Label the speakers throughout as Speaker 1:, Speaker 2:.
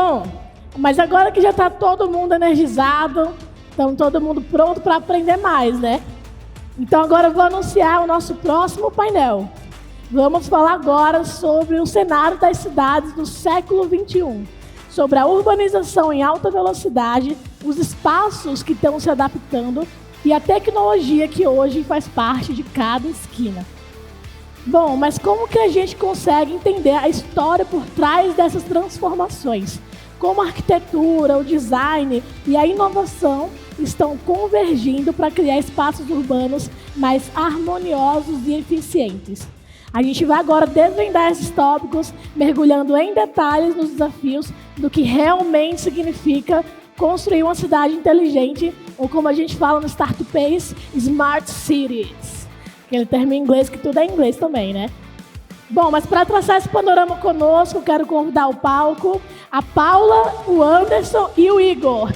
Speaker 1: Bom, mas agora que já está todo mundo energizado, então todo mundo pronto para aprender mais, né? Então agora eu vou anunciar o nosso próximo painel. Vamos falar agora sobre o cenário das cidades do século XXI, sobre a urbanização em alta velocidade, os espaços que estão se adaptando e a tecnologia que hoje faz parte de cada esquina. Bom, mas como que a gente consegue entender a história por trás dessas transformações? Como a arquitetura, o design e a inovação estão convergindo para criar espaços urbanos mais harmoniosos e eficientes? A gente vai agora desvendar esses tópicos, mergulhando em detalhes nos desafios do que realmente significa construir uma cidade inteligente, ou como a gente fala no Startupace, Smart Cities. Aquele termo em inglês, que tudo é inglês também, né? Bom, mas para traçar esse panorama conosco, eu quero convidar ao palco a Paula, o Anderson e o Igor.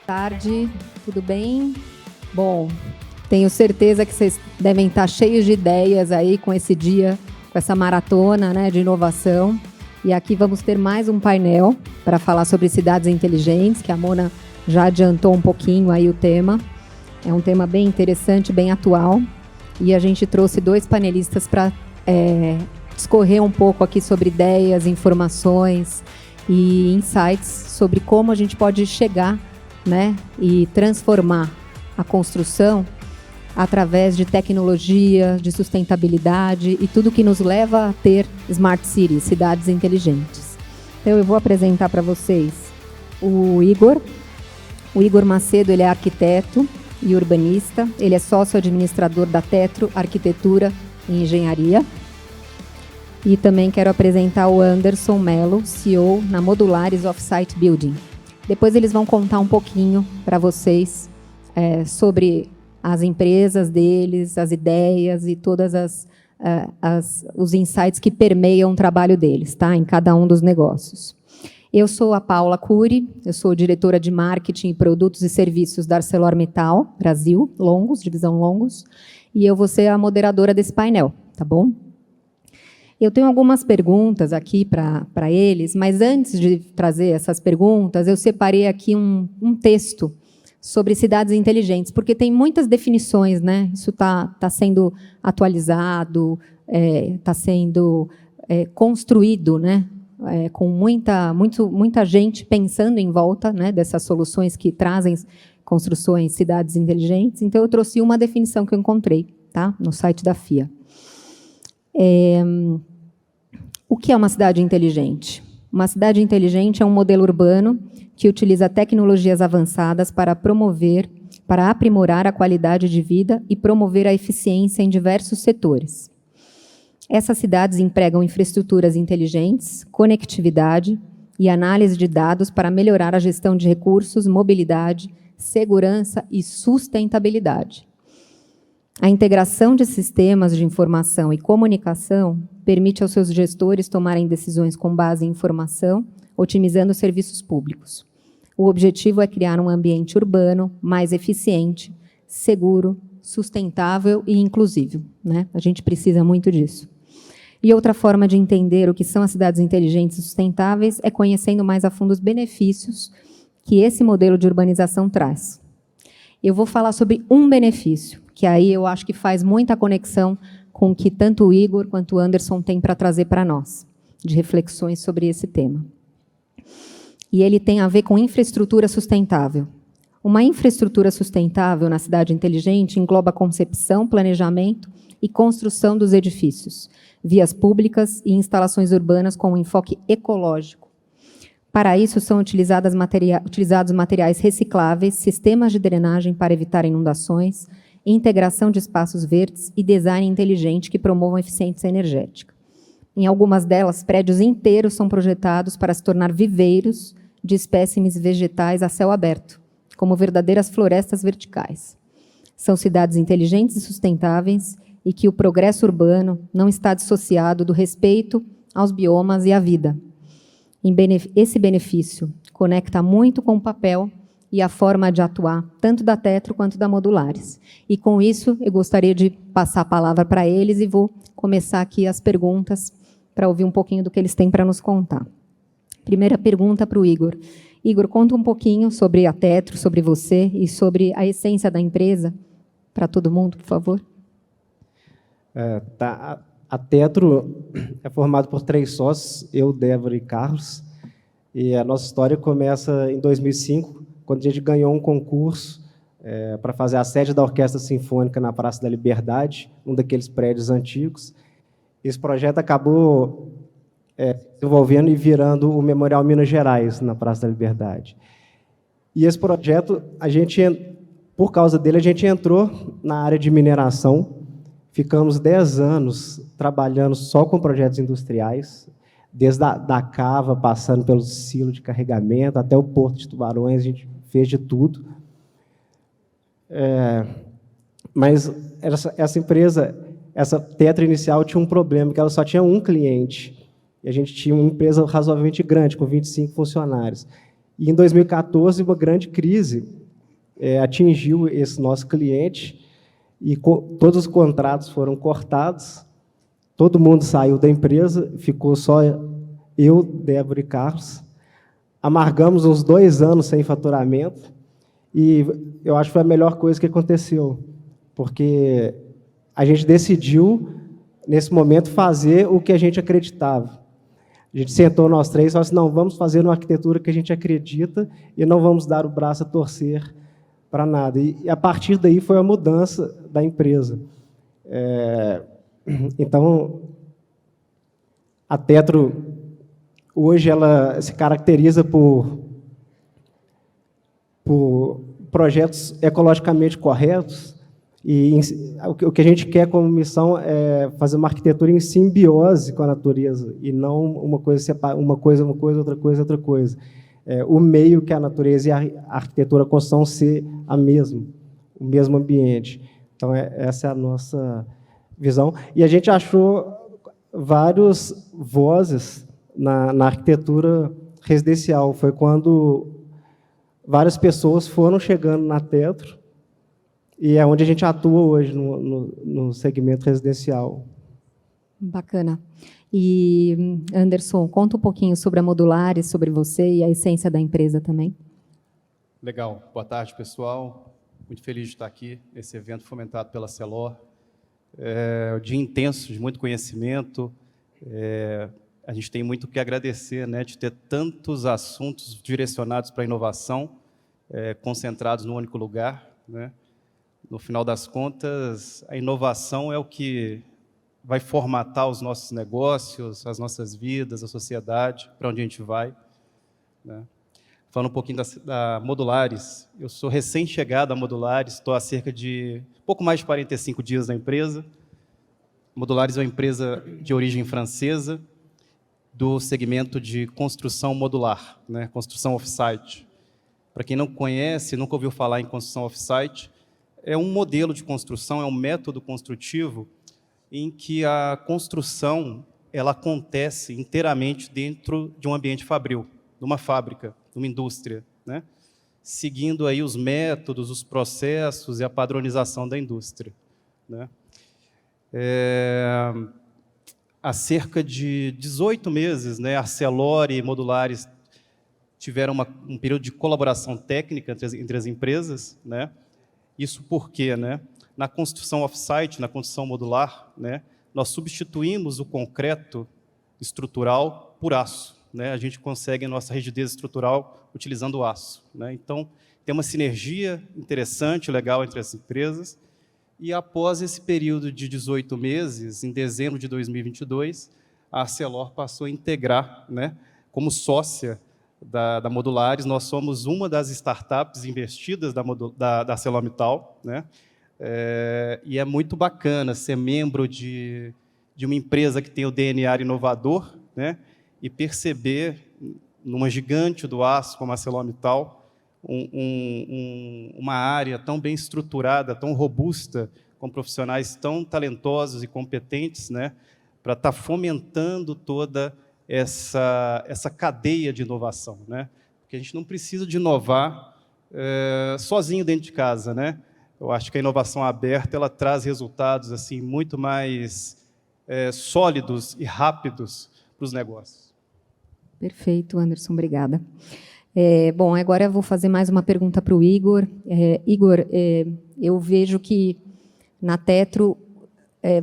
Speaker 2: Tarde, tudo bem? Bom, tenho certeza que vocês devem estar cheios de ideias aí com esse dia, com essa maratona, né, de inovação. E aqui vamos ter mais um painel para falar sobre cidades inteligentes, que a Mona já adiantou um pouquinho aí o tema. É um tema bem interessante, bem atual. E a gente trouxe 2 panelistas para discorrer um pouco aqui sobre ideias, informações e insights sobre como a gente pode chegar, né, e transformar a construção através de tecnologia, de sustentabilidade e tudo que nos leva a ter Smart Cities, cidades inteligentes. Então eu vou apresentar para vocês o Igor. O Igor Macedo, ele é arquiteto e urbanista. Ele é sócio-administrador da Tetro Arquitetura e Engenharia. E também quero apresentar o Anderson Mello, CEO na Modulares Offsite Building. Depois eles vão contar um pouquinho para vocês sobre as empresas deles, as ideias e todas os insights que permeiam o trabalho deles, tá? Em cada um dos negócios. Eu sou a Paula Cury, eu sou diretora de Marketing, Produtos e Serviços da ArcelorMittal Brasil, Longos, divisão Longos, e eu vou ser a moderadora desse painel, tá bom? Eu tenho algumas perguntas aqui para eles, mas antes de trazer essas perguntas, eu separei aqui um texto sobre cidades inteligentes, porque tem muitas definições, né? Isso está sendo atualizado, está sendo construído, né? Com muita gente pensando em volta, né, dessas soluções que trazem construções, cidades inteligentes. Então, eu trouxe uma definição que eu encontrei, tá? No site da FIA. O que é uma cidade inteligente? Uma cidade inteligente é um modelo urbano que utiliza tecnologias avançadas para aprimorar a qualidade de vida e promover a eficiência em diversos setores. Essas cidades empregam infraestruturas inteligentes, conectividade e análise de dados para melhorar a gestão de recursos, mobilidade, segurança e sustentabilidade. A integração de sistemas de informação e comunicação permite aos seus gestores tomarem decisões com base em informação, otimizando os serviços públicos. O objetivo é criar um ambiente urbano mais eficiente, seguro, sustentável e inclusivo, né? A gente precisa muito disso. E outra forma de entender o que são as cidades inteligentes e sustentáveis é conhecendo mais a fundo os benefícios que esse modelo de urbanização traz. Eu vou falar sobre um benefício, que aí eu acho que faz muita conexão com o que tanto o Igor quanto o Anderson têm para trazer para nós, de reflexões sobre esse tema. E ele tem a ver com infraestrutura sustentável. Uma infraestrutura sustentável na cidade inteligente engloba concepção, planejamento e construção dos edifícios, vias públicas e instalações urbanas com um enfoque ecológico. Para isso, são utilizados materiais recicláveis, sistemas de drenagem para evitar inundações, integração de espaços verdes e design inteligente que promovam a eficiência energética. Em algumas delas, prédios inteiros são projetados para se tornar viveiros de espécimes vegetais a céu aberto, como verdadeiras florestas verticais. São cidades inteligentes e sustentáveis e que o progresso urbano não está dissociado do respeito aos biomas e à vida. Esse benefício conecta muito com o papel e a forma de atuar, tanto da Tetro quanto da Modulares. E, com isso, eu gostaria de passar a palavra para eles e vou começar aqui as perguntas para ouvir um pouquinho do que eles têm para nos contar. Primeira pergunta para o Igor. Igor, conta um pouquinho sobre a Tetro, sobre você e sobre a essência da empresa, para todo mundo, por favor.
Speaker 3: A Tetro é formada por 3 sócios, eu, Débora e Carlos, e a nossa história começa em 2005, quando a gente ganhou um concurso para fazer a sede da Orquestra Sinfônica na Praça da Liberdade, um daqueles prédios antigos. Esse projeto acabou desenvolvendo e virando o Memorial Minas Gerais, na Praça da Liberdade. E esse projeto, por causa dele, a gente entrou na área de mineração. Ficamos 10 anos trabalhando só com projetos industriais, desde a cava, passando pelo silo de carregamento, até o Porto de Tubarões, a gente fez de tudo. Mas essa empresa, essa Tetro inicial, tinha um problema, que ela só tinha um cliente. E a gente tinha uma empresa razoavelmente grande, com 25 funcionários. E, em 2014, uma grande crise atingiu esse nosso cliente, e todos os contratos foram cortados, todo mundo saiu da empresa, ficou só eu, Débora e Carlos. Amargamos uns 2 anos sem faturamento, e eu acho que foi a melhor coisa que aconteceu, porque a gente decidiu, nesse momento, fazer o que a gente acreditava. A gente sentou nós 3 e falou assim, não, vamos fazer uma arquitetura que a gente acredita e não vamos dar o braço a torcer para nada. E a partir daí foi a mudança da empresa. Então, a Tetro, hoje, ela se caracteriza por projetos ecologicamente corretos, e o que a gente quer como missão é fazer uma arquitetura em simbiose com a natureza, e não uma coisa, outra coisa. O meio que a natureza e a arquitetura, a construção ser a mesma, o mesmo ambiente. Então, essa é a nossa visão. E a gente achou várias vozes na arquitetura residencial. Foi quando várias pessoas foram chegando na Tetro, e é onde a gente atua hoje, no segmento residencial.
Speaker 2: Bacana. E, Anderson, conta um pouquinho sobre a Modulares, sobre você e a essência da empresa também.
Speaker 4: Legal. Boa tarde, pessoal. Muito feliz de estar aqui nesse evento fomentado pela Celor. Um dia intenso, de muito conhecimento. A gente tem muito o que agradecer, né, de ter tantos assuntos direcionados para a inovação, concentrados num único lugar, né? No final das contas, a inovação é o que vai formatar os nossos negócios, as nossas vidas, a sociedade, para onde a gente vai, né? Falando um pouquinho da Modulares, eu sou recém-chegado à Modulares, estou há cerca de pouco mais de 45 dias na empresa. Modulares é uma empresa de origem francesa, do segmento de construção modular, né? Construção off-site. Para quem não conhece, nunca ouviu falar em construção off-site, é um modelo de construção, é um método construtivo em que a construção ela acontece inteiramente dentro de um ambiente fabril, de uma fábrica, de uma indústria, né? Seguindo aí os métodos, os processos e a padronização da indústria, né? Há cerca de 18 meses, né, a Celor e Modulares tiveram um período de colaboração técnica entre as empresas, né? Isso porque, né, na construção off-site, na construção modular, né, nós substituímos o concreto estrutural por aço, né? A gente consegue a nossa rigidez estrutural utilizando o aço, né? Então, tem uma sinergia interessante, legal entre as empresas. E após esse período de 18 meses, em dezembro de 2022, a Celor passou a integrar, né, como sócia da Modulares. Nós somos uma das startups investidas da ArcelorMittal, né? E é muito bacana ser membro de uma empresa que tem o DNA inovador, né? E perceber numa gigante do aço como a ArcelorMittal, uma área tão bem estruturada, tão robusta, com profissionais tão talentosos e competentes, né, para estar fomentando toda essa cadeia de inovação, né? Porque a gente não precisa de inovar sozinho dentro de casa, né? Eu acho que a inovação aberta ela traz resultados assim muito mais sólidos e rápidos para os negócios.
Speaker 2: Perfeito, Anderson, obrigada. Bom, agora eu vou fazer mais uma pergunta para o Igor. Igor, eu vejo que na Tetro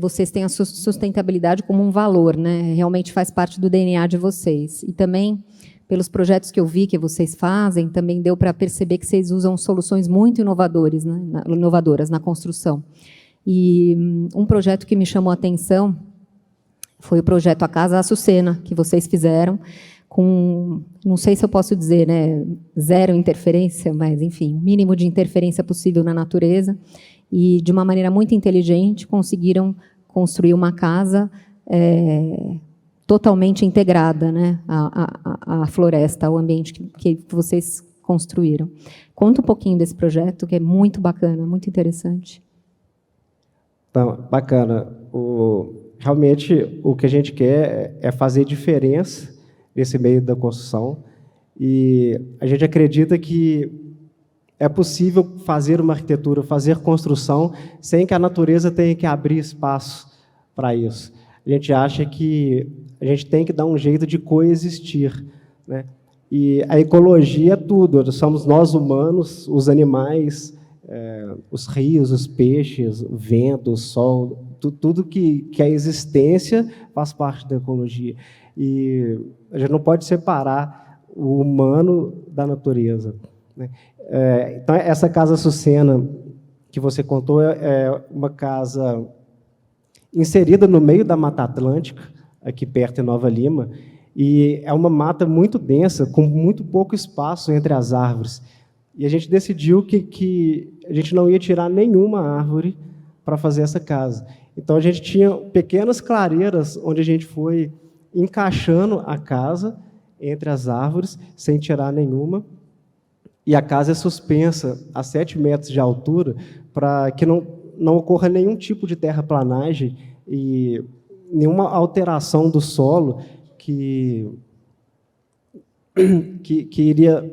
Speaker 2: vocês têm a sustentabilidade como um valor, né? Realmente faz parte do DNA de vocês. E também, pelos projetos que eu vi que vocês fazem, também deu para perceber que vocês usam soluções muito inovadoras na construção. E um projeto que me chamou a atenção foi o projeto A Casa Açucena, que vocês fizeram, com, não sei se eu posso dizer, né, zero interferência, mas, enfim, o mínimo de interferência possível na natureza, e, de uma maneira muito inteligente, conseguiram construir uma casa totalmente integrada, né, à floresta, ao ambiente que vocês construíram. Conta um pouquinho desse projeto, que é muito bacana, muito interessante.
Speaker 3: Então, bacana. Realmente, o que a gente quer é fazer diferença nesse meio da construção, e a gente acredita que é possível fazer uma arquitetura, fazer construção, sem que a natureza tenha que abrir espaço para isso. A gente acha que a gente tem que dar um jeito de coexistir, né? E a ecologia é tudo, somos nós humanos, os animais, os rios, os peixes, o vento, o sol, tudo que é existência faz parte da ecologia. E a gente não pode separar o humano da natureza, né? Então, essa Casa Açucena que você contou é uma casa inserida no meio da Mata Atlântica, aqui perto em Nova Lima, e é uma mata muito densa, com muito pouco espaço entre as árvores. E a gente decidiu que a gente não ia tirar nenhuma árvore para fazer essa casa. Então, a gente tinha pequenas clareiras onde a gente foi encaixando a casa entre as árvores, sem tirar nenhuma. E a casa é suspensa a 7 metros de altura para que não ocorra nenhum tipo de terraplanagem e nenhuma alteração do solo que iria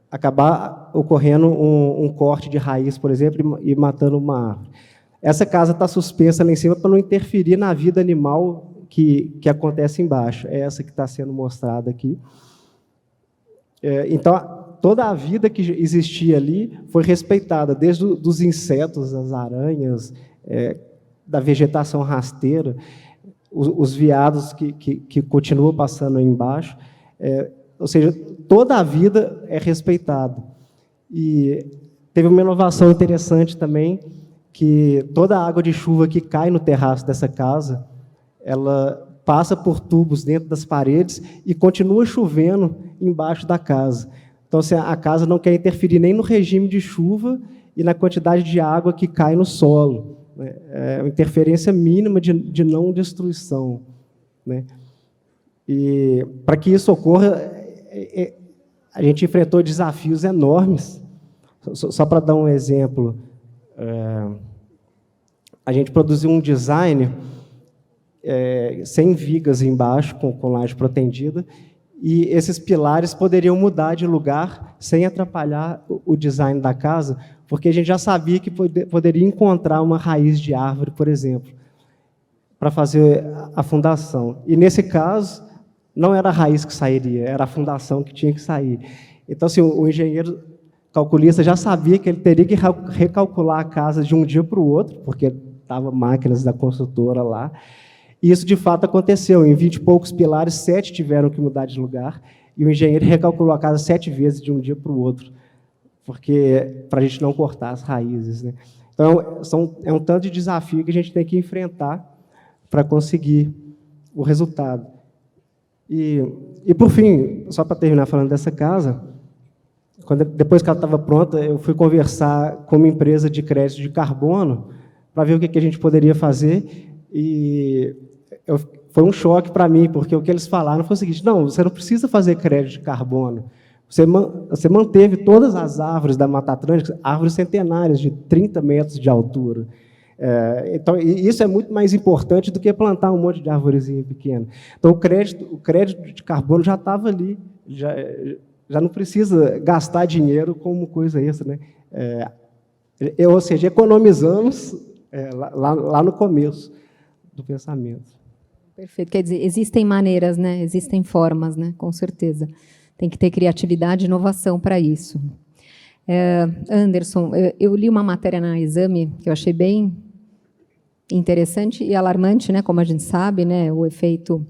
Speaker 3: acabar ocorrendo um corte de raiz, por exemplo, e matando uma árvore. Essa casa está suspensa lá em cima para não interferir na vida animal que acontece embaixo. É essa que está sendo mostrada aqui. Então, toda a vida que existia ali foi respeitada, desde os insetos, as aranhas, da vegetação rasteira, os veados que continuam passando aí embaixo. Ou seja, toda a vida é respeitada. E teve uma inovação interessante também, que toda a água de chuva que cai no terraço dessa casa, ela passa por tubos dentro das paredes e continua chovendo embaixo da casa. Então, assim, a casa não quer interferir nem no regime de chuva e na quantidade de água que cai no solo, né? É uma interferência mínima de não destruição, né? E, para que isso ocorra, a gente enfrentou desafios enormes. Só para dar um exemplo, a gente produziu um design sem vigas embaixo, com laje protendida, e esses pilares poderiam mudar de lugar sem atrapalhar o design da casa, porque a gente já sabia que poderia encontrar uma raiz de árvore, por exemplo, para fazer a fundação. E, nesse caso, não era a raiz que sairia, era a fundação que tinha que sair. Então, assim, o engenheiro calculista já sabia que ele teria que recalcular a casa de um dia para o outro, porque estavam máquinas da construtora lá. E isso, de fato, aconteceu. Em 20 e poucos pilares, 7 tiveram que mudar de lugar, e o engenheiro recalculou a casa 7 vezes de um dia para o outro, para a gente não cortar as raízes, né? Então, é um tanto de desafio que a gente tem que enfrentar para conseguir o resultado. E, por fim, só para terminar falando dessa casa, depois que ela estava pronta, eu fui conversar com uma empresa de crédito de carbono para ver o que a gente poderia fazer, e eu foi um choque para mim, porque o que eles falaram foi o seguinte: não, você não precisa fazer crédito de carbono. Você manteve todas as árvores da Mata Atlântica, árvores centenárias de 30 metros de altura. Então, isso é muito mais importante do que plantar um monte de árvorezinha pequena. Então, o crédito de carbono já estava ali, já não precisa gastar dinheiro como coisa extra, né? Ou seja, economizamos lá no começo do pensamento.
Speaker 2: Perfeito. Quer dizer, existem maneiras, né? Existem formas, né? Com certeza. Tem que ter criatividade e inovação para isso. Anderson, eu li uma matéria na Exame que eu achei bem interessante e alarmante, né? Como a gente sabe, né? O efeito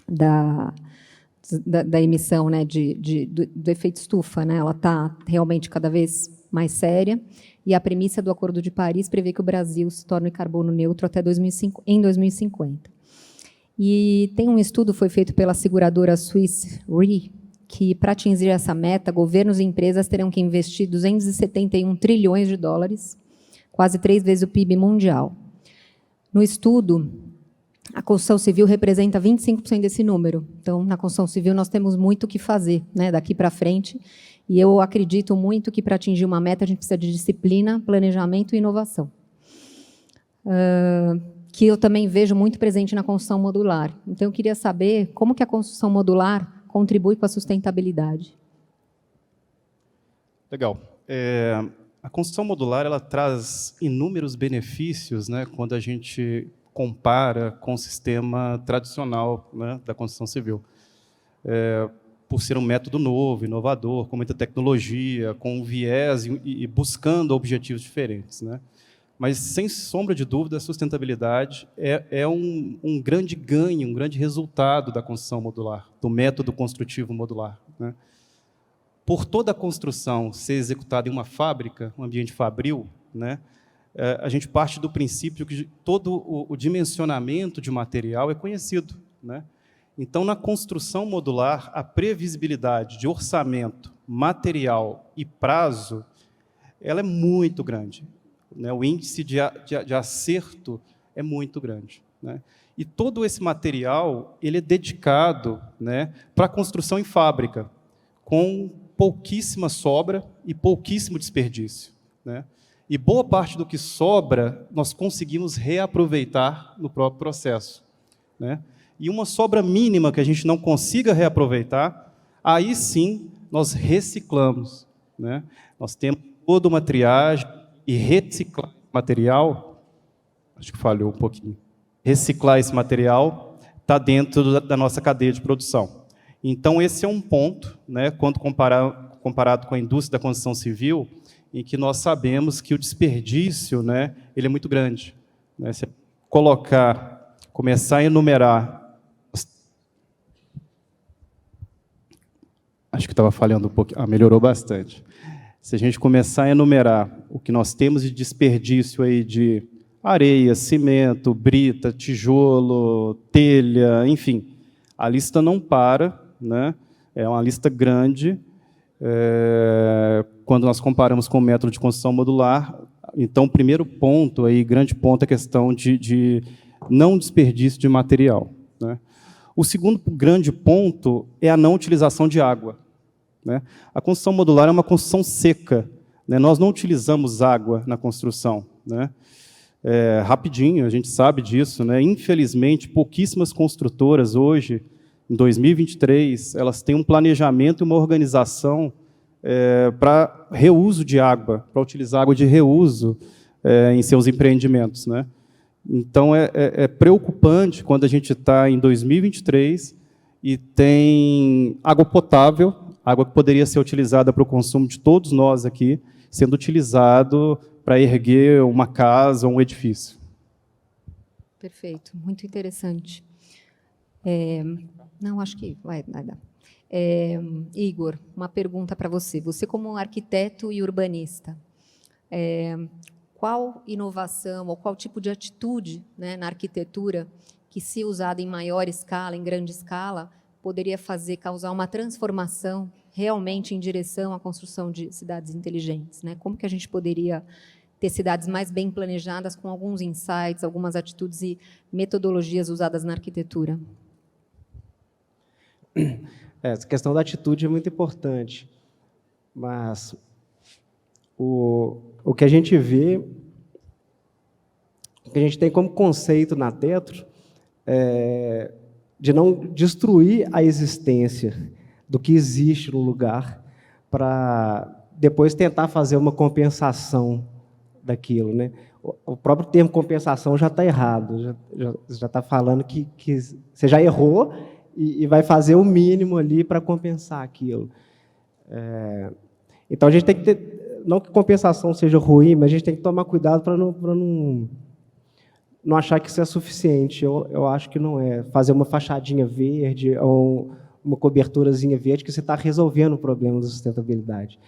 Speaker 2: da emissão, né? Do efeito estufa, né? Ela está realmente cada vez mais séria. E a premissa do Acordo de Paris prevê que o Brasil se torne carbono neutro até em 2050. E tem um estudo, foi feito pela seguradora Swiss Re, que, para atingir essa meta, governos e empresas terão que investir 271 trilhões de dólares, quase 3 vezes o PIB mundial. No estudo, a construção civil representa 25% desse número. Então, na construção civil, nós temos muito o que fazer, né, daqui para frente. E eu acredito muito que, para atingir uma meta, a gente precisa de disciplina, planejamento e inovação. Que eu também vejo muito presente na construção modular. Então, eu queria saber como que a construção modular contribui com a sustentabilidade.
Speaker 4: Legal. A construção modular ela traz inúmeros benefícios, né, quando a gente compara com o sistema tradicional, né, da construção civil. Por ser um método novo, inovador, com muita tecnologia, com um viés e buscando objetivos diferentes, né? Mas, sem sombra de dúvida, a sustentabilidade é um grande ganho, um grande resultado da construção modular, do método construtivo modular, né? Por toda a construção ser executada em uma fábrica, um ambiente fabril, né, a gente parte do princípio que todo o dimensionamento de material é conhecido, né? Então, na construção modular, a previsibilidade de orçamento, material e prazo, ela é muito grande, né? O índice de acerto é muito grande, né? E todo esse material ele é dedicado, né, para a construção em fábrica, com pouquíssima sobra e pouquíssimo desperdício, né? E boa parte do que sobra, nós conseguimos reaproveitar no próprio processo, né? E uma sobra mínima que a gente não consiga reaproveitar, aí sim nós reciclamos, né? Nós temos toda uma triagem e reciclar material, acho que falhou um pouquinho, reciclar esse material está dentro da nossa cadeia de produção. Então, esse é um ponto, né, quando comparado com a indústria da construção civil, em que nós sabemos que o desperdício, né, ele é muito grande, né? Se começar a enumerar, acho que estava falhando um pouquinho, melhorou bastante. Se a gente começar a enumerar o que nós temos de desperdício aí de areia, cimento, brita, tijolo, telha, enfim, a lista não para, né? É uma lista grande. Quando nós comparamos com o método de construção modular, então, o primeiro ponto, aí, grande ponto, é a questão de não desperdício de material, né? O segundo grande ponto é a não utilização de água, né? A construção modular é uma construção seca, né? Nós não utilizamos água na construção, né? Rapidinho, a gente sabe disso, né? Infelizmente, pouquíssimas construtoras hoje, em 2023, elas têm um planejamento e uma organização para reuso de água, para utilizar água de reuso em seus empreendimentos, né? Então, é preocupante quando a gente está em 2023 e tem água potável, água que poderia ser utilizada para o consumo de todos nós aqui, sendo utilizado para erguer uma casa ou um edifício.
Speaker 2: Perfeito, muito interessante. Não, acho que vai dar. Igor, uma pergunta para você. Você, como arquiteto e urbanista, qual inovação ou qual tipo de atitude, né, na arquitetura que, se usada em maior escala, em grande escala, poderia causar uma transformação realmente em direção à construção de cidades inteligentes, né? Como que a gente poderia ter cidades mais bem planejadas, com alguns insights, algumas atitudes e metodologias usadas na arquitetura?
Speaker 3: Essa questão da atitude é muito importante, mas o que a gente vê, o que a gente tem como conceito na Tetro é de não destruir a existência do que existe no lugar para depois tentar fazer uma compensação daquilo, né? O próprio termo compensação já está errado, já está falando que você já errou e vai fazer o mínimo ali para compensar aquilo. Então, a gente tem que ter, não que compensação seja ruim, mas a gente tem que tomar cuidado para não achar que isso é suficiente. Eu acho que não é. Fazer uma fachadinha verde ou uma coberturazinha verde que você está resolvendo o problema da sustentabilidade.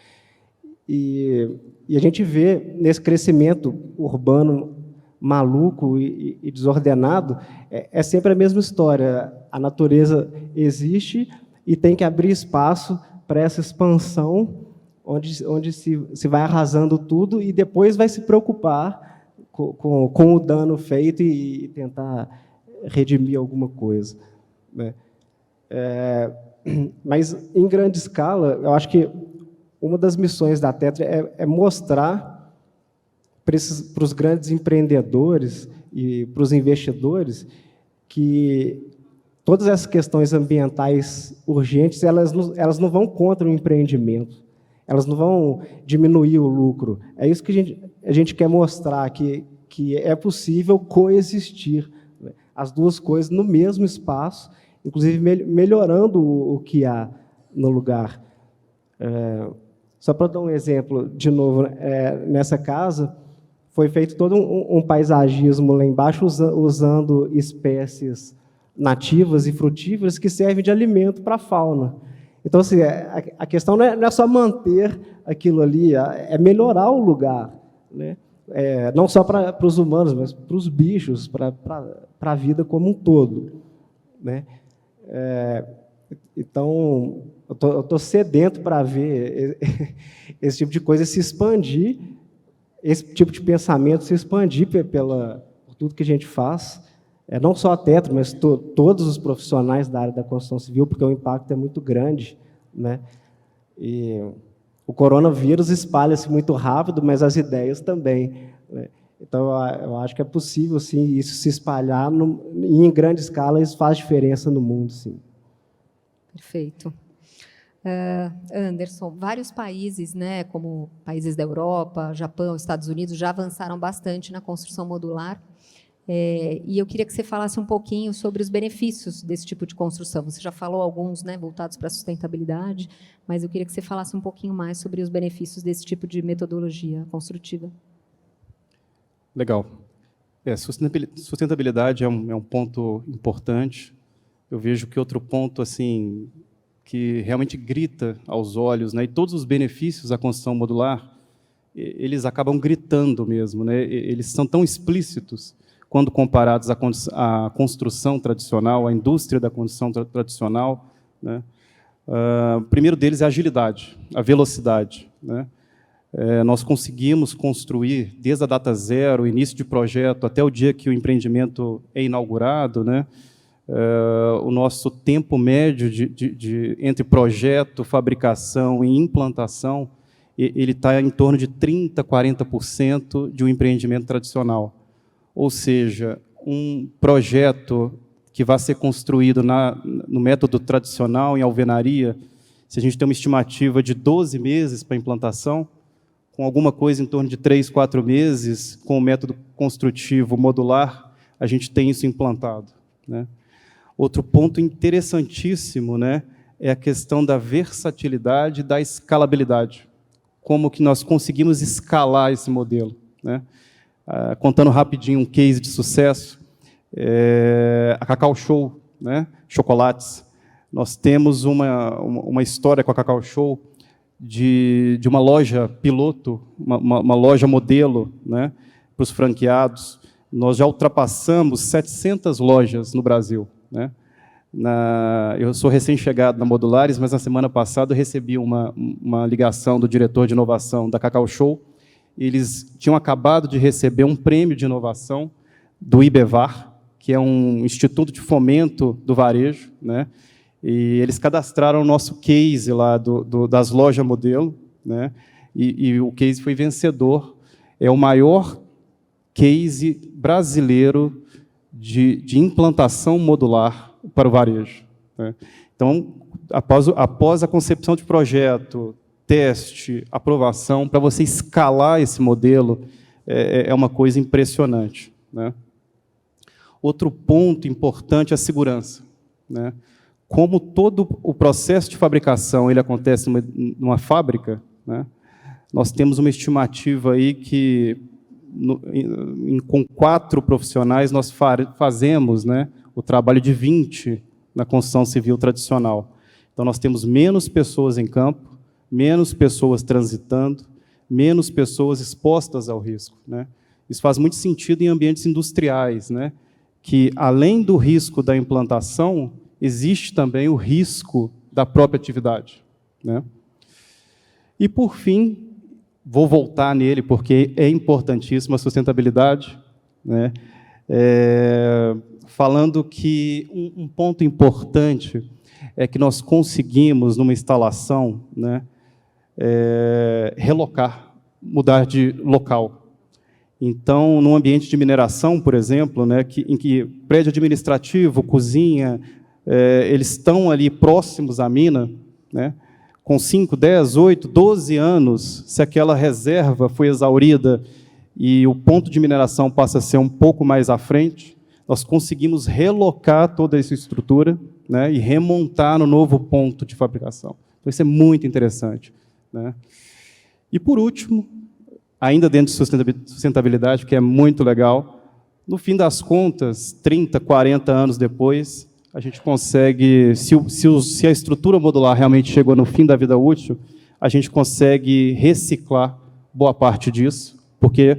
Speaker 3: E a gente vê nesse crescimento urbano maluco e desordenado, é sempre a mesma história. A natureza existe e tem que abrir espaço para essa expansão, onde se vai arrasando tudo e depois vai se preocupar com o dano feito e tentar redimir alguma coisa, né? Mas, em grande escala, eu acho que uma das missões da Tetro é mostrar para os grandes empreendedores e para os investidores que todas essas questões ambientais urgentes, elas não vão contra o empreendimento, elas não vão diminuir o lucro. É isso que a gente quer mostrar, que é possível coexistir, né, as duas coisas no mesmo espaço, inclusive melhorando o que há no lugar. Só para dar um exemplo, de novo, nessa casa, foi feito todo um paisagismo lá embaixo, usando espécies nativas e frutíferas que servem de alimento para a fauna. Então, assim, a questão não é só manter aquilo ali, é melhorar o lugar, né? Não só para os humanos, mas para os bichos, para a vida como um todo, né? Então, eu estou sedento para ver esse tipo de coisa se expandir, esse tipo de pensamento se expandir por tudo que a gente faz, não só a Tetro, mas todos os profissionais da área da construção civil, porque o impacto é muito grande, né? E o coronavírus espalha-se muito rápido, mas as ideias também, né? Então, eu acho que é possível, sim, isso se espalhar e, em grande escala, isso faz diferença no mundo, sim.
Speaker 2: Perfeito. Anderson, vários países, né, como países da Europa, Japão, Estados Unidos, já avançaram bastante na construção modular. E eu queria que você falasse um pouquinho sobre os benefícios desse tipo de construção. Você já falou alguns, né, voltados para a sustentabilidade, mas eu queria que você falasse um pouquinho mais sobre os benefícios desse tipo de metodologia construtiva.
Speaker 4: Legal. Sustentabilidade é um ponto importante. Eu vejo que outro ponto assim que realmente grita aos olhos, né, e todos os benefícios da construção modular, eles acabam gritando mesmo, né? Eles são tão explícitos quando comparados à construção tradicional, à indústria da construção tradicional, né? O primeiro deles é a agilidade, a velocidade, né? Nós conseguimos construir, desde a data zero, o início de projeto, até o dia que o empreendimento é inaugurado, né? O nosso tempo médio entre projeto, fabricação e implantação, ele está em torno de 30%, 40% de um empreendimento tradicional. Ou seja, um projeto que vai ser construído no método tradicional, em alvenaria, se a gente tem uma estimativa de 12 meses para implantação, com alguma coisa em torno de 3, 4 meses, com o método construtivo modular, a gente tem isso implantado, né? Outro ponto interessantíssimo, né, é a questão da versatilidade e da escalabilidade. Como que nós conseguimos escalar esse modelo, né? Contando rapidinho um case de sucesso, a Cacau Show, né, chocolates. Nós temos uma história com a Cacau Show de uma loja piloto, uma loja modelo, né, para os franqueados. Nós já ultrapassamos 700 lojas no Brasil, né? Eu sou recém-chegado na Modulares, mas na semana passada eu recebi uma ligação do diretor de inovação da Cacau Show, eles tinham acabado de receber um prêmio de inovação do IBEVAR, que é um instituto de fomento do varejo, né? E eles cadastraram o nosso case lá das lojas modelo, né? E o case foi vencedor. É o maior case brasileiro de implantação modular para o varejo, né? Então, após a concepção de projeto, teste, aprovação, para você escalar esse modelo, é uma coisa impressionante, né? Outro ponto importante é a segurança, né? Como todo o processo de fabricação ele acontece numa fábrica, né? Nós temos uma estimativa aí que, com 4 profissionais, nós fazemos, né, o trabalho de 20 na construção civil tradicional. Então, nós temos menos pessoas em campo, menos pessoas transitando, menos pessoas expostas ao risco, né? Isso faz muito sentido em ambientes industriais, né? Que, além do risco da implantação, existe também o risco da própria atividade, né? E, por fim, vou voltar nele, porque é importantíssima a sustentabilidade, né? Falando que um ponto importante é que nós conseguimos, numa instalação, né, relocar, mudar de local. Então, num ambiente de mineração, por exemplo, né, em que prédio administrativo, cozinha, eles estão ali próximos à mina, né, com 5, 10, 8, 12 anos, se aquela reserva foi exaurida e o ponto de mineração passa a ser um pouco mais à frente, nós conseguimos relocar toda essa estrutura, né, e remontar no novo ponto de fabricação. Então, isso é muito interessante, né? E, por último, ainda dentro de sustentabilidade, que é muito legal, no fim das contas, 30, 40 anos depois, a gente consegue, se a estrutura modular realmente chegou no fim da vida útil, a gente consegue reciclar boa parte disso, porque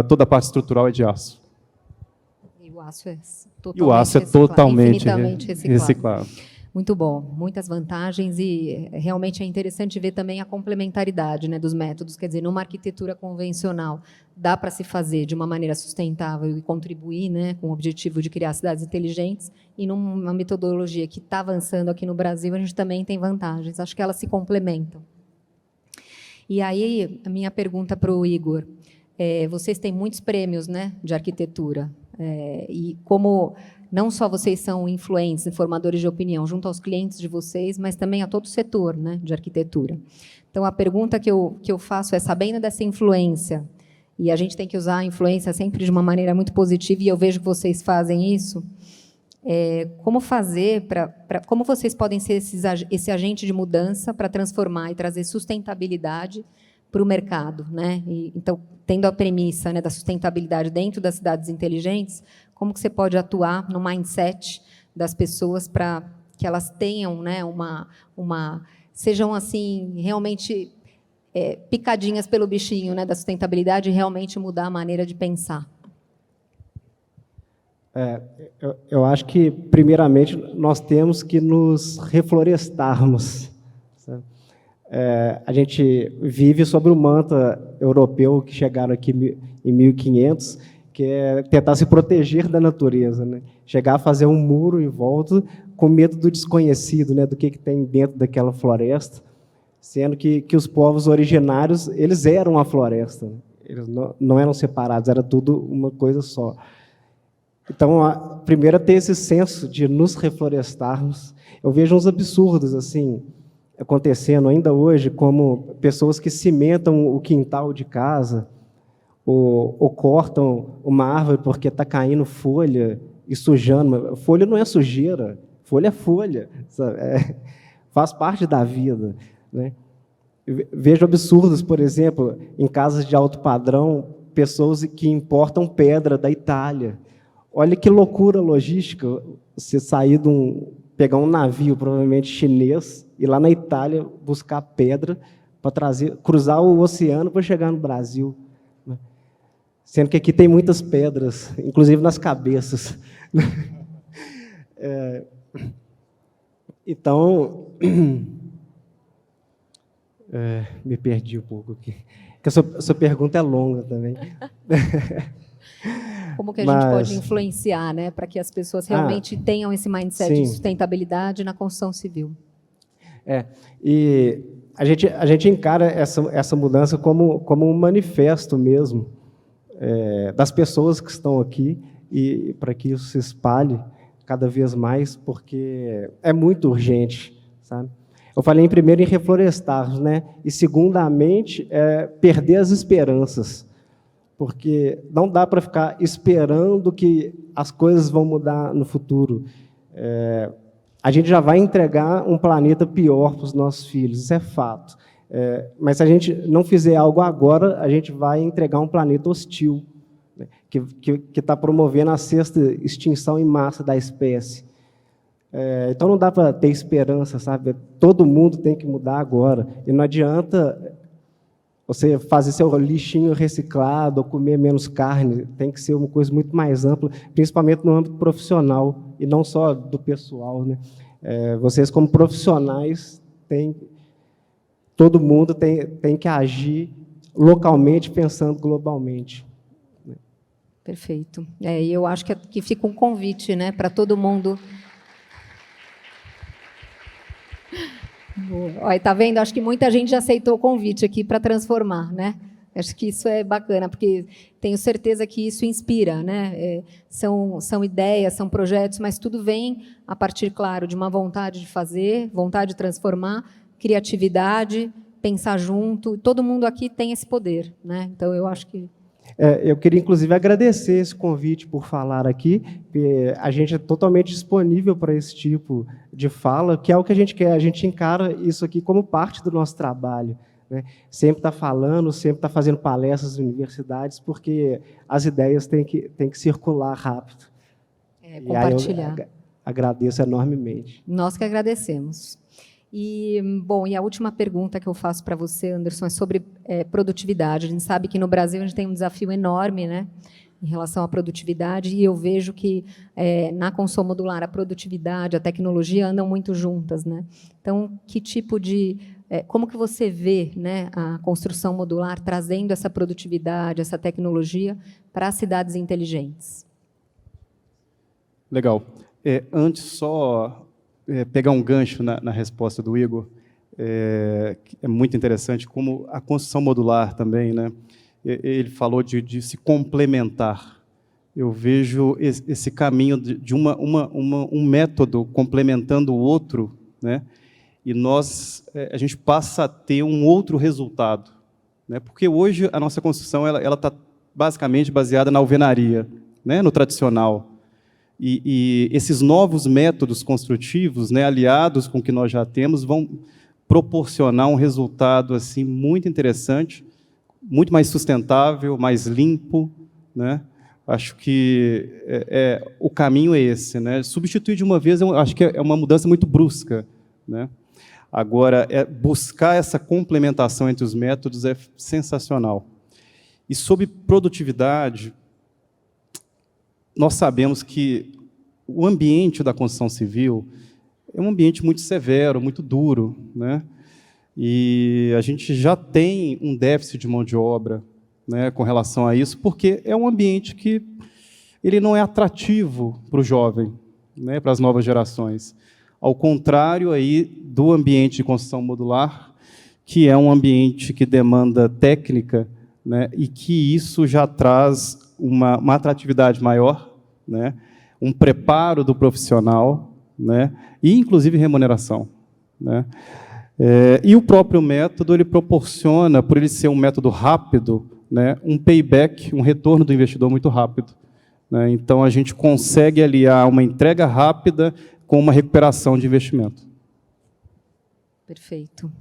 Speaker 4: toda a parte estrutural é de aço.
Speaker 2: E o aço é
Speaker 4: totalmente
Speaker 2: reciclado. Muito bom, muitas vantagens e realmente é interessante ver também a complementaridade, né, dos métodos. Quer dizer, numa arquitetura convencional, dá para se fazer de uma maneira sustentável e contribuir, né, com o objetivo de criar cidades inteligentes, e numa metodologia que está avançando aqui no Brasil, a gente também tem vantagens. Acho que elas se complementam. E aí, a minha pergunta para o Igor. Vocês têm muitos prêmios, né, de arquitetura. E como não só vocês são influentes, formadores de opinião, junto aos clientes de vocês, mas também a todo o setor, né, de arquitetura. Então, a pergunta que eu faço é, sabendo dessa influência, e a gente tem que usar a influência sempre de uma maneira muito positiva, e eu vejo que vocês fazem isso, como fazer, como vocês podem ser esse agente de mudança para transformar e trazer sustentabilidade para o mercado, né? Então, tendo a premissa, né, da sustentabilidade dentro das cidades inteligentes, como que você pode atuar no mindset das pessoas para que elas tenham, né, sejam assim realmente picadinhas pelo bichinho, né, da sustentabilidade e realmente mudar a maneira de pensar?
Speaker 3: Eu acho que, primeiramente, nós temos que nos reflorestarmos. Sabe? A gente vive sobre o manto europeu que chegaram aqui em 1500, que é tentar se proteger da natureza, né? Chegar a fazer um muro em volta com medo do desconhecido, né? Do que tem dentro daquela floresta, sendo que os povos originários eles eram a floresta, né? Eles não eram separados, era tudo uma coisa só. Então, primeiro, ter esse senso de nos reflorestarmos. Eu vejo uns absurdos assim acontecendo ainda hoje, como pessoas que cimentam o quintal de casa, ou cortam uma árvore porque está caindo folha e sujando. Folha não é sujeira, folha é folha, sabe? Faz parte da vida, né? Vejo absurdos, por exemplo, em casas de alto padrão, pessoas que importam pedra da Itália. Olha que loucura logística, você sair pegar um navio, provavelmente chinês, ir lá na Itália buscar pedra para cruzar o oceano para chegar no Brasil. Sendo que aqui tem muitas pedras, inclusive nas cabeças. Então, me perdi um pouco aqui. que a sua pergunta é longa também.
Speaker 2: Como que a gente pode influenciar, né, para que as pessoas realmente tenham esse mindset de sustentabilidade na construção civil?
Speaker 3: E a gente encara essa mudança como um manifesto mesmo das pessoas que estão aqui, e para que isso se espalhe cada vez mais, porque é muito urgente, sabe? Eu falei primeiro em reflorestar, né? E segundamente perder as esperanças, porque não dá para ficar esperando que as coisas vão mudar no futuro. A gente já vai entregar um planeta pior para os nossos filhos, isso é fato. Mas se a gente não fizer algo agora, a gente vai entregar um planeta hostil, né, que está promovendo a sexta extinção em massa da espécie. Então não dá para ter esperança, sabe? Todo mundo tem que mudar agora. E não adianta você fazer seu lixinho reciclado ou comer menos carne. Tem que ser uma coisa muito mais ampla, principalmente no âmbito profissional e não só do pessoal, né? Vocês, como profissionais, todo mundo tem que agir localmente, pensando globalmente.
Speaker 2: Perfeito. E eu acho que fica um convite, né, para todo mundo. Olha, tá vendo? Acho que muita gente já aceitou o convite aqui para transformar, né? Acho que isso é bacana, porque tenho certeza que isso inspira, né? São ideias, são projetos, mas tudo vem a partir, claro, de uma vontade de fazer, vontade de transformar, criatividade, pensar junto. Todo mundo aqui tem esse poder, né? Então, eu acho que...
Speaker 3: Eu queria, inclusive, agradecer esse convite por falar aqui. A gente é totalmente disponível para esse tipo de fala, que é o que a gente quer. A gente encara isso aqui como parte do nosso trabalho, né? Sempre está falando, sempre está fazendo palestras em universidades, porque as ideias têm que circular rápido.
Speaker 2: Compartilhar.
Speaker 3: E aí eu agradeço enormemente.
Speaker 2: Nós que agradecemos. E a última pergunta que eu faço para você, Anderson, é sobre produtividade. A gente sabe que no Brasil a gente tem um desafio enorme, né, em relação à produtividade, e eu vejo que na construção modular a produtividade, a tecnologia andam muito juntas, né? Então, que tipo de... como que você vê, né, a construção modular trazendo essa produtividade, essa tecnologia para as cidades inteligentes?
Speaker 4: Legal. Antes, só... pegar um gancho na resposta do Igor, é muito interessante, como a construção modular também, né? Ele falou de se complementar. Eu vejo esse caminho de um método complementando o outro, né? E a gente passa a ter um outro resultado, né? Porque hoje a nossa construção ela está basicamente baseada na alvenaria, né? No tradicional. E esses novos métodos construtivos, né, aliados com o que nós já temos, vão proporcionar um resultado assim, muito interessante, muito mais sustentável, mais limpo, né? Acho que o caminho é esse, né? Substituir de uma vez, eu acho que é uma mudança muito brusca, né? Agora, buscar essa complementação entre os métodos é sensacional. E sobre produtividade, nós sabemos que o ambiente da construção civil é um ambiente muito severo, muito duro, né? E a gente já tem um déficit de mão de obra, né, com relação a isso, porque é um ambiente que ele não é atrativo para o jovem, né, para as novas gerações. Ao contrário aí do ambiente de construção modular, que é um ambiente que demanda técnica, né, e que isso já traz uma atratividade maior, né, um preparo do profissional, né, e, inclusive, remuneração, né. E o próprio método ele proporciona, por ele ser um método rápido, né, um payback, um retorno do investidor muito rápido, né. Então, a gente consegue aliar uma entrega rápida com uma recuperação de investimento.
Speaker 2: Perfeito.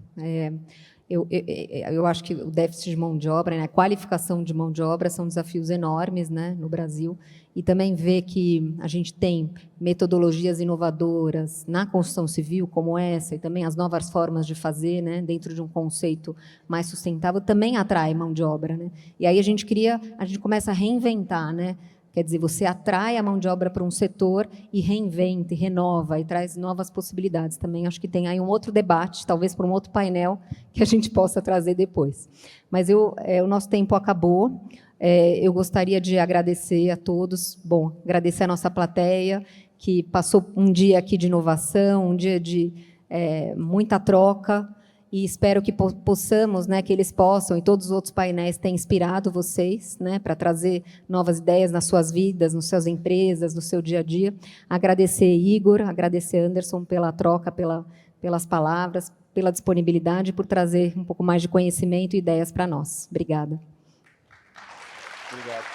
Speaker 2: Eu acho que o déficit de mão de obra, né, a qualificação de mão de obra são desafios enormes, né, no Brasil, e também ver que a gente tem metodologias inovadoras na construção civil, como essa, e também as novas formas de fazer, né, dentro de um conceito mais sustentável, também atrai mão de obra, né? E aí a gente começa a reinventar, né, Quer dizer, você atrai a mão de obra para um setor e reinventa, e renova, e traz novas possibilidades. Também acho que tem aí um outro debate, talvez para um outro painel, que a gente possa trazer depois. Mas o nosso tempo acabou. Eu gostaria de agradecer a todos. Bom, agradecer a nossa plateia, que passou um dia aqui de inovação, um dia de muita troca, e espero que possamos, né, que eles possam, e todos os outros painéis tenham inspirado vocês, né, para trazer novas ideias nas suas vidas, nas suas empresas, no seu dia a dia. Agradecer Igor, agradecer Anderson pela troca, pelas palavras, pela disponibilidade, por trazer um pouco mais de conhecimento e ideias para nós. Obrigada.
Speaker 4: Obrigado.